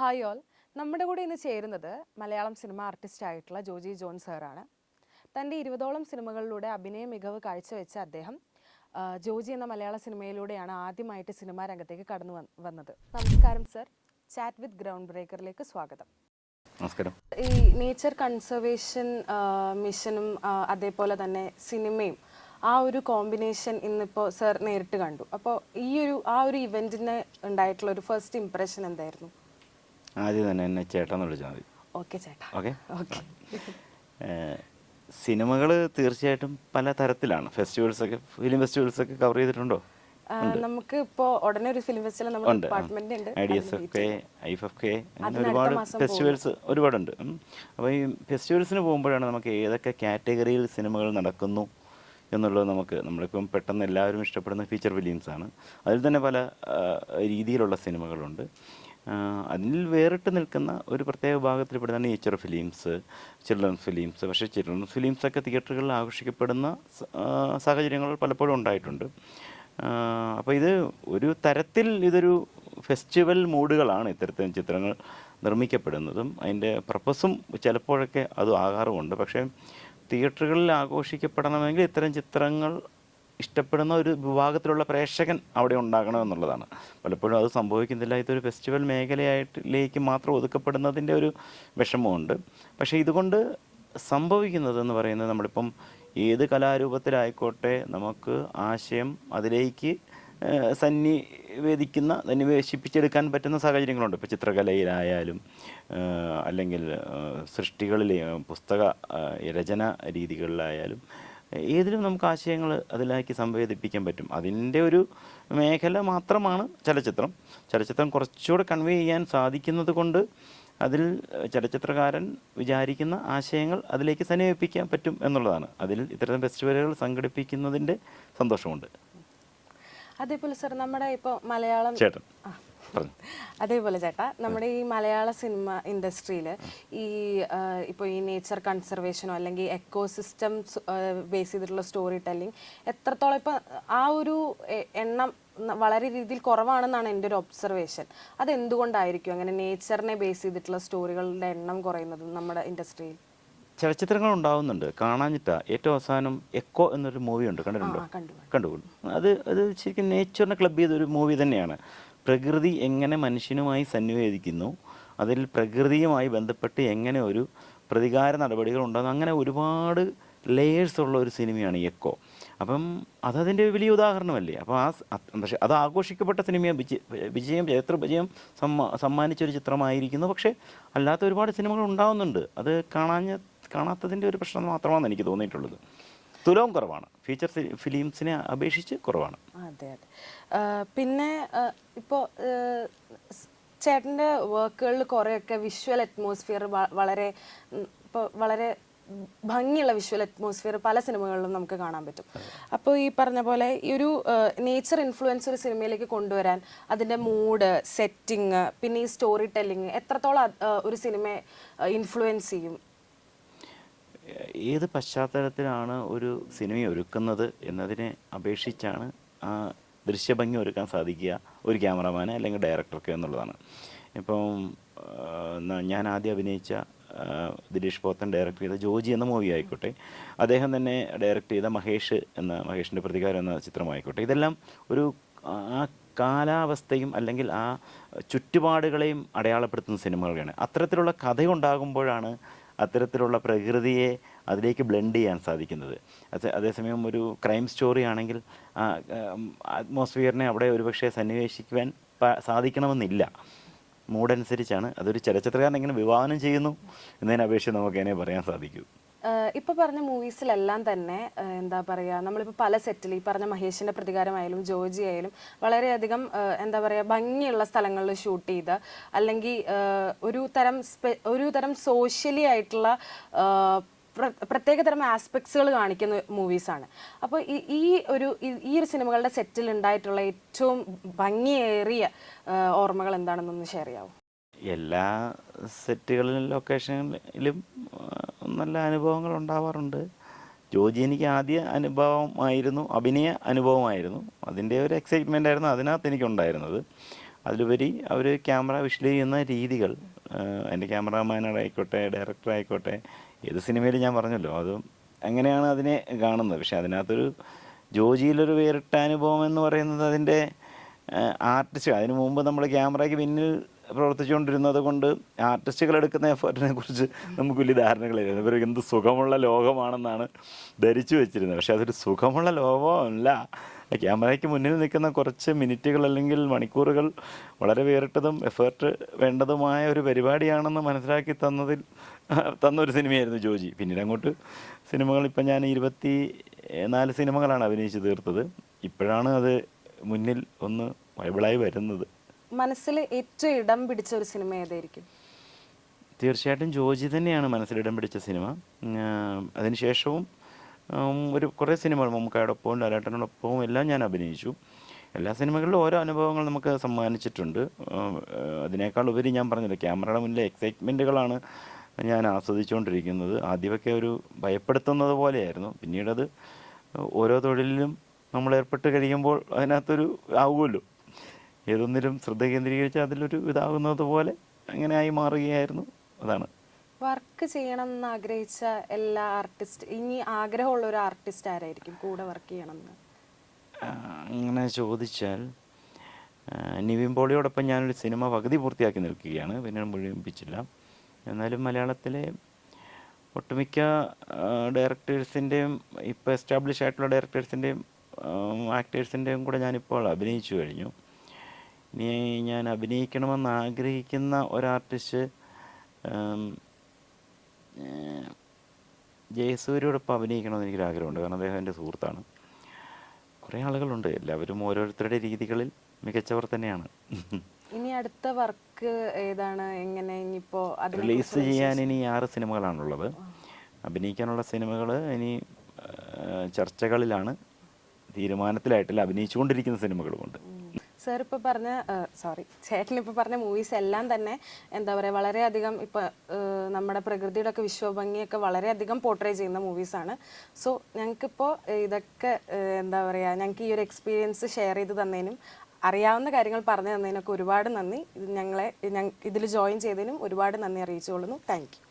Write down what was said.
Hi all. നമ്മുടെ കൂടെ ഇന്ന് ചേരുന്നത് മലയാളം സിനിമ ആർട്ടിസ്റ്റ് ആയിട്ടുള്ള ജോജി ജോൺ സാറാണ്. തൻ്റെ 20ഓളം സിനിമകളിലൂടെ അഭിനയ മികവ് കാഴ്ചവെച്ച അദ്ദേഹം ജോജി എന്ന മലയാള സിനിമയിലൂടെയാണ് ആദ്യമായിട്ട് സിനിമാ രംഗത്തേക്ക് കടന്നു വന്നത്. നമസ്കാരം സർ, ചാറ്റ് വിത്ത് ഗ്രൗണ്ട് ബ്രേക്കറിലേക്ക് സ്വാഗതം. നമസ്കാരം. ഈ നേച്ചർ കൺസർവേഷൻ മിഷനും അതേപോലെ തന്നെ സിനിമയും ആ ഒരു കോമ്പിനേഷൻ ഇന്നിപ്പോൾ സർ നേരിട്ട് കണ്ടു. അപ്പോൾ ആ ഒരു ഇവൻറ്റിന് ഉണ്ടായിട്ടുള്ള ഒരു ഫസ്റ്റ് ഇംപ്രഷൻ എന്തായിരുന്നു? ആദ്യം തന്നെ എന്നെ ചേട്ടാന്ന് വിളിച്ചാൽ മതി. ഓക്കെ ചേട്ടാ. ഓക്കെ. സിനിമകൾ തീർച്ചയായിട്ടും പല തരത്തിലാണ്. ഫെസ്റ്റിവൽസൊക്കെ, ഫിലിം ഫെസ്റ്റിവൽസൊക്കെ കവർ ചെയ്തിട്ടുണ്ടോ? നമുക്ക് ഇപ്പോൾ ഉടനെ ഒരു ഫിലിം ഫെസ്റ്റിവൽ നമ്മുടെ ഡിപ്പാർട്ട്മെന്റ് ഉണ്ട്. IDSFK, IFFK, അങ്ങനെ ഒരുപാട് ഫെസ്റ്റിവൽസ് ഒരുപാടുണ്ട്. അപ്പോൾ ഈ ഫെസ്റ്റിവൽസിന് പോകുമ്പോഴാണ് നമുക്ക് ഏതൊക്കെ കാറ്റഗറിയിൽ സിനിമകൾ നടക്കുന്നു എന്നുള്ളത് നമ്മളിപ്പം പെട്ടെന്ന് എല്ലാവരും ഇഷ്ടപ്പെടുന്ന ഫീച്ചർ ഫിലിംസാണ്. അതിൽ തന്നെ പല രീതിയിലുള്ള സിനിമകളുണ്ട്. അതിൽ വേറിട്ട് നിൽക്കുന്ന ഒരു പ്രത്യേക വിഭാഗത്തിൽപ്പെടുന്നതാണ് നേച്ചർ ഫിലിംസ്, ചിൽഡ്രൻസ് ഫിലിംസ്. പക്ഷേ ചിൽഡ്രൻസ് ഫിലിംസൊക്കെ തിയേറ്ററുകളിൽ ആഘോഷിക്കപ്പെടുന്ന സാഹചര്യങ്ങൾ പലപ്പോഴും ഉണ്ടായിട്ടുണ്ട്. അപ്പോൾ ഇത് ഒരു തരത്തിൽ ഇതൊരു ഫെസ്റ്റിവൽ മൂഡുകളാണ് ഇത്തരത്തിൽ ചിത്രങ്ങൾ നിർമ്മിക്കപ്പെടുന്നതും അതിൻ്റെ പർപ്പസും ചിലപ്പോഴൊക്കെ അത് ആകാറുമുണ്ട്. പക്ഷേ തിയേറ്ററുകളിൽ ആഘോഷിക്കപ്പെടണമെങ്കിൽ ഇത്തരം ചിത്രങ്ങൾ ഇഷ്ടപ്പെടുന്ന ഒരു വിഭാഗത്തിലുള്ള പ്രേക്ഷകൻ അവിടെ ഉണ്ടാകണമെന്നുള്ളതാണ്. പലപ്പോഴും അത് സംഭവിക്കുന്നില്ല. ഇതൊരു ഫെസ്റ്റിവൽ മേഖലയായിട്ടിലേക്ക് മാത്രം ഒതുക്കപ്പെടുന്നതിൻ്റെ ഒരു വിഷമമുണ്ട്. പക്ഷേ ഇതുകൊണ്ട് സംഭവിക്കുന്നതെന്ന് പറയുന്നത്, നമ്മളിപ്പം ഏത് കലാരൂപത്തിലായിക്കോട്ടെ നമുക്ക് ആശയം അതിലേക്ക് സന്നിവേശിപ്പിച്ചെടുക്കാൻ പറ്റുന്ന സാഹചര്യങ്ങളുണ്ട്. ഇപ്പോൾ ചിത്രകലയിലായാലും അല്ലെങ്കിൽ സൃഷ്ടികളിലെ പുസ്തക രചന രീതികളിലായാലും ഏതിലും നമുക്ക് ആശയങ്ങൾ അതിലേക്ക് സംവേദിപ്പിക്കാൻ പറ്റും. അതിൻ്റെ ഒരു മേഖല മാത്രമാണ് ചലച്ചിത്രം കുറച്ചുകൂടെ കൺവേ ചെയ്യാൻ സാധിക്കുന്നത് കൊണ്ട് അതിൽ ചലച്ചിത്രകാരൻ വിചാരിക്കുന്ന ആശയങ്ങൾ അതിലേക്ക് സന്നിവേശിപ്പിക്കാൻ പറ്റും എന്നുള്ളതാണ്. അതിൽ ഇത്തരം ഫെസ്റ്റിവലുകൾ സംഘടിപ്പിക്കുന്നതിൻ്റെ സന്തോഷമുണ്ട്. അതേപോലെ സാർ, നമ്മുടെ ഇപ്പോൾ മലയാളം നമ്മുടെ ഈ മലയാള സിനിമ ഇൻഡസ്ട്രിയിൽ ഇപ്പോൾ ഈ നേച്ചർ കൺസർവേഷനോ അല്ലെങ്കിൽ എക്കോസിസ്റ്റംസ് ബേസ് ചെയ്തിട്ടുള്ള സ്റ്റോറി ടെല്ലിംഗ് എത്രത്തോളം ഇപ്പോൾ ആ ഒരു എണ്ണം വളരെ രീതിയിൽ കുറവാണെന്നാണ് എൻ്റെ ഒരു ഒബ്സർവേഷൻ. അതെന്തുകൊണ്ടായിരിക്കും അങ്ങനെ നേച്ചറിനെ ബേസ് ചെയ്തിട്ടുള്ള സ്റ്റോറികളുടെ എണ്ണം കുറയുന്നത് നമ്മുടെ ഇൻഡസ്ട്രിയിൽ? ചലച്ചിത്രങ്ങൾ ഉണ്ടാവുന്നുണ്ട്, കാണാഞ്ഞിട്ടാ. ഏറ്റവും അവസാനം എക്കോ എന്നൊരു മൂവി ഉണ്ട്, കണ്ടിട്ടുണ്ടോ? കണ്ടു. അത് ശരിക്കും നേച്ചറിനെ ക്ലബ് ചെയ്തൊരു മൂവി തന്നെയാണ്. പ്രകൃതി എങ്ങനെ മനുഷ്യനുമായി സന്നിവേദിക്കുന്നു, അതിൽ പ്രകൃതിയുമായി ബന്ധപ്പെട്ട് എങ്ങനെ ഒരു പ്രതികാര നടപടികൾ ഉണ്ടാകുന്നു, അങ്ങനെ ഒരുപാട് ലേയേഴ്സ് ഉള്ള ഒരു സിനിമയാണ് എക്കോ. അപ്പം അതതിൻ്റെ വലിയ ഉദാഹരണമല്ലേ. അപ്പോൾ പക്ഷേ അത് ആഘോഷിക്കപ്പെട്ട സിനിമയാണ്, ചരിത്ര വിജയം സമ്മാനിച്ചൊരു ചിത്രമായിരിക്കുന്നു. പക്ഷേ അല്ലാത്ത ഒരുപാട് സിനിമകൾ ഉണ്ടാകുന്നുണ്ട്. അത് കാണാത്തതിൻ്റെ ഒരു പ്രശ്നം മാത്രമാണ് എനിക്ക് തോന്നിയിട്ടുള്ളത്. തുലവും കുറവാണ്, ഫീച്ചർ ഫിലിംസിനെ അപേക്ഷിച്ച് കുറവാണ്. അതെ. പിന്നെ ഇപ്പോൾ ചേട്ടൻ്റെ വർക്കുകളിൽ കുറേയൊക്കെ വിഷ്വൽ അറ്റ്മോസ്ഫിയർ വളരെ ഭംഗിയുള്ള വിഷ്വൽ അറ്റ്മോസ്ഫിയർ പല സിനിമകളിലും നമുക്ക് കാണാൻ പറ്റും. അപ്പോൾ ഈ പറഞ്ഞ പോലെ ഈ ഒരു നേച്ചർ ഇൻഫ്ലുവൻസ് ഒരു സിനിമയിലേക്ക് കൊണ്ടുവരാൻ അതിൻ്റെ മൂഡ്, സെറ്റിങ്, പിന്നെ ഈ സ്റ്റോറി ടെല്ലിങ് എത്രത്തോളം ഒരു സിനിമയെ ഇൻഫ്ലുവൻസ് ചെയ്യും? ഏത് പശ്ചാത്തലത്തിലാണ് ഒരു സിനിമ ഒരുക്കുന്നത് എന്നതിനെ അപേക്ഷിച്ചാണ് ആ ദൃശ്യഭംഗി ഒരുക്കാൻ സാധിക്കുക ഒരു ക്യാമറമാന് അല്ലെങ്കിൽ ഡയറക്ടർക്ക് എന്നുള്ളതാണ്. ഇപ്പം ഞാൻ ആദ്യം അഭിനയിച്ച ദിലീഷ് പോത്തൻ ഡയറക്റ്റ് ചെയ്ത ജോജി എന്ന മൂവി ആയിക്കോട്ടെ, അദ്ദേഹം തന്നെ ഡയറക്റ്റ് ചെയ്ത മഹേഷിൻ്റെ പ്രതികാരം എന്ന ചിത്രമായിക്കോട്ടെ, ഇതെല്ലാം ഒരു ആ കാലാവസ്ഥയും അല്ലെങ്കിൽ ആ ചുറ്റുപാടുകളെയും അടയാളപ്പെടുത്തുന്ന സിനിമകളാണ്. അത്തരത്തിലുള്ള കഥയുണ്ടാകുമ്പോഴാണ് അത്തരത്തിലുള്ള പ്രകൃതിയെ അതിലേക്ക് ബ്ലെൻഡ് ചെയ്യാൻ സാധിക്കുന്നത്. അതേസമയം ഒരു ക്രൈം സ്റ്റോറി ആണെങ്കിൽ അറ്റ്മോസ്ഫിയറിനെ അവിടെ ഒരുപക്ഷെ സന്നിവേശിക്കുവാൻ സാധിക്കണമെന്നില്ല. മൂഡനുസരിച്ചാണ്. അതൊരു ചലച്ചിത്രകാരൻ എങ്ങനെ വിവാഹനം ചെയ്യുന്നു എന്നതിനപേക്ഷിച്ച് നമുക്ക് അതിനെ പറയാൻ സാധിക്കൂ. ഇപ്പോൾ പറഞ്ഞ മൂവീസിലെല്ലാം തന്നെ എന്താ പറയുക, നമ്മളിപ്പോൾ പല സെറ്റിൽ ഈ പറഞ്ഞ മഹേഷിൻ്റെ പ്രതികാരമായാലും ജോജി ആയാലും വളരെയധികം എന്താ പറയുക ഭംഗിയുള്ള സ്ഥലങ്ങളിൽ ഷൂട്ട് ചെയ്ത് അല്ലെങ്കിൽ ഒരു തരം സോഷ്യലി ആയിട്ടുള്ള പ്രത്യേകതരം ആസ്പെക്ട്സുകൾ കാണിക്കുന്ന മൂവീസാണ്. അപ്പോൾ ഈ ഒരു സിനിമകളുടെ സെറ്റിൽ ഉണ്ടായിട്ടുള്ള ഏറ്റവും ഭംഗിയേറിയ ഓർമ്മകൾ എന്താണെന്നൊന്ന് ഷെയർ ചെയ്യാമോ? എല്ലാ സെറ്റുകളിലും ലൊക്കേഷനിലും നല്ല അനുഭവങ്ങൾ ഉണ്ടാവാറുണ്ട്. ജോജി എനിക്ക് ആദ്യ അനുഭവമായിരുന്നു, അഭിനയ അനുഭവമായിരുന്നു. അതിൻ്റെ ഒരു എക്സൈറ്റ്മെൻ്റ് ആയിരുന്നു അതിനകത്ത് എനിക്കുണ്ടായിരുന്നത്. അതിലുപരി അവർ ക്യാമറ വിഷ്വൽ ചെയ്യുന്ന രീതികൾ, എൻ്റെ ക്യാമറാമാനായിക്കോട്ടെ ഡയറക്ടറായിക്കോട്ടെ ഏത് സിനിമയിൽ ഞാൻ പറഞ്ഞല്ലോ അത് അങ്ങനെയാണ് അതിനെ കാണുന്നത്. പക്ഷെ അതിനകത്തൊരു ജോജിയിലൊരു വേറിട്ട അനുഭവം എന്ന് പറയുന്നത് അതിൻ്റെ ആർട്ടിസ്റ്റ്. അതിനു മുമ്പ് നമ്മൾ ക്യാമറയ്ക്ക് പിന്നിൽ പ്രവർത്തിച്ചുകൊണ്ടിരുന്നത് കൊണ്ട് ആർട്ടിസ്റ്റുകൾ എടുക്കുന്ന എഫേർട്ടിനെ കുറിച്ച് നമുക്ക് വലിയ ധാരണകളില്ല. ഇവർ എന്ത് സുഖമുള്ള ലോകമാണെന്നാണ് ധരിച്ചു വെച്ചിരുന്നത്. പക്ഷെ അതൊരു സുഖമുള്ള ലോകമല്ല. ക്യാമറയ്ക്ക് മുന്നിൽ നിൽക്കുന്ന കുറച്ച് മിനിറ്റുകൾ അല്ലെങ്കിൽ മണിക്കൂറുകൾ വളരെ വേറിട്ടതും എഫേർട്ട് വേണ്ടതുമായ ഒരു പരിപാടിയാണെന്ന് മനസ്സിലാക്കി തന്നൊരു സിനിമയായിരുന്നു ജോജി. പിന്നീട് അങ്ങോട്ട് സിനിമകൾ ഇപ്പം ഞാൻ 24 സിനിമകളാണ് അഭിനയിച്ച് തീർത്തത്. ഇപ്പോഴാണ് അത് മുന്നിൽ ഒന്ന് വൈബിളായി വരുന്നത്. മനസ്സിൽ ഏറ്റവും ഇടം പിടിച്ച ഒരു സിനിമ ഏതായിരിക്കും? തീർച്ചയായിട്ടും ജോജി തന്നെയാണ് മനസ്സിലിടം പിടിച്ച സിനിമ. അതിനുശേഷവും കുറേ സിനിമകൾ മമ്മൂക്കായോടൊപ്പവും ലാലേട്ടനോടൊപ്പവും എല്ലാം ഞാൻ അഭിനയിച്ചു. എല്ലാ സിനിമകളിലും ഓരോ അനുഭവങ്ങൾ നമുക്ക് സമ്മാനിച്ചിട്ടുണ്ട്. അതിനേക്കാൾ ഉപരി ഞാൻ പറഞ്ഞല്ലോ, ക്യാമറയുടെ മുന്നിലെ എക്സൈറ്റ്മെൻറ്റുകളാണ് ഞാൻ ആസ്വദിച്ചുകൊണ്ടിരിക്കുന്നത്. ആദ്യമൊക്കെ ഒരു ഭയപ്പെടുത്തുന്നത് പോലെയായിരുന്നു. പിന്നീടത് ഓരോ തൊഴിലിലും നമ്മൾ ഏർപ്പെട്ട് കഴിയുമ്പോൾ അതിനകത്തൊരു ആവുമല്ലോ, ഏതൊന്നിലും ശ്രദ്ധ കേന്ദ്രീകരിച്ച് അതിലൊരു ഇതാകുന്നത് പോലെ അങ്ങനെ ആയി മാറുകയായിരുന്നു. അതാണ് വർക്ക് ചെയ്യണം എന്ന് ആഗ്രഹിച്ച എല്ലാ ആർട്ടിസ്റ്റ്, ഇനി ആഗ്രഹമുള്ള ഒരു ആർട്ടിസ്റ്റ് ആരായിരിക്കും കൂടെ വർക്ക് ചെയ്യണം എന്ന്? അങ്ങനെ ചോദിച്ചാൽ നിവിൻ പോളിയോടൊപ്പം ഞാനൊരു സിനിമ പകുതി പൂർത്തിയാക്കി നിൽക്കുകയാണ്, പിന്നെ മുഴുമിപ്പിച്ചില്ല. എന്നാലും മലയാളത്തിലെ ഒട്ടുമിക്ക ഡയറക്ടേഴ്സിൻ്റെയും ഇപ്പോൾ എസ്റ്റാബ്ലിഷ് ആയിട്ടുള്ള ഡയറക്ടേഴ്സിൻ്റെയും ആക്ടേഴ്സിൻ്റെയും കൂടെ ഞാനിപ്പോൾ അഭിനയിച്ചു കഴിഞ്ഞു. ഇനി ഞാൻ അഭിനയിക്കണമെന്ന് ആഗ്രഹിക്കുന്ന ഒരാർട്ടിസ്റ്റ് ജയസൂര്യയോടൊപ്പം അഭിനയിക്കണമെന്ന് എനിക്കൊരാഗ്രഹമുണ്ട്. കാരണം അദ്ദേഹം എൻ്റെ സുഹൃത്താണ്. കുറേ ആളുകളുണ്ട്, എല്ലാവരും ഓരോരുത്തരുടെ രീതികളിൽ മികച്ചവർ തന്നെയാണ്. ഇനി അടുത്ത വർക്ക് ഏതാണ്? എങ്ങനെ ഇനിയിപ്പോൾ റിലീസ് ചെയ്യാൻ ഇനി 6 സിനിമകളാണുള്ളത്. അഭിനയിക്കാനുള്ള സിനിമകൾ ഇനി ചർച്ചകളിലാണ്, തീരുമാനത്തിലായിട്ടില്ല. അഭിനയിച്ചുകൊണ്ടിരിക്കുന്ന സിനിമകളുമുണ്ട്. സാർ ഇപ്പോൾ പറഞ്ഞ ചേട്ടനിപ്പോൾ പറഞ്ഞ മൂവീസ് എല്ലാം തന്നെ എന്താ പറയുക, വളരെയധികം ഇപ്പോൾ നമ്മുടെ പ്രകൃതിയുടെ ഒക്കെ വിശ്വഭംഗിയൊക്കെ വളരെയധികം പോർട്രേ ചെയ്യുന്ന മൂവീസാണ്. സോ ഞങ്ങൾക്കിപ്പോൾ ഇതൊക്കെ എന്താ പറയുക, ഞങ്ങൾക്ക് ഈ ഒരു എക്സ്പീരിയൻസ് ഷെയർ ചെയ്ത് തന്നതിനും അറിയാവുന്ന കാര്യങ്ങൾ പറഞ്ഞു തന്നതിനൊക്കെ ഒരുപാട് നന്ദി. ഇതിൽ ജോയിൻ ചെയ്തതിനും ഒരുപാട് നന്ദി അറിയിച്ചുകൊള്ളുന്നു. Thank you.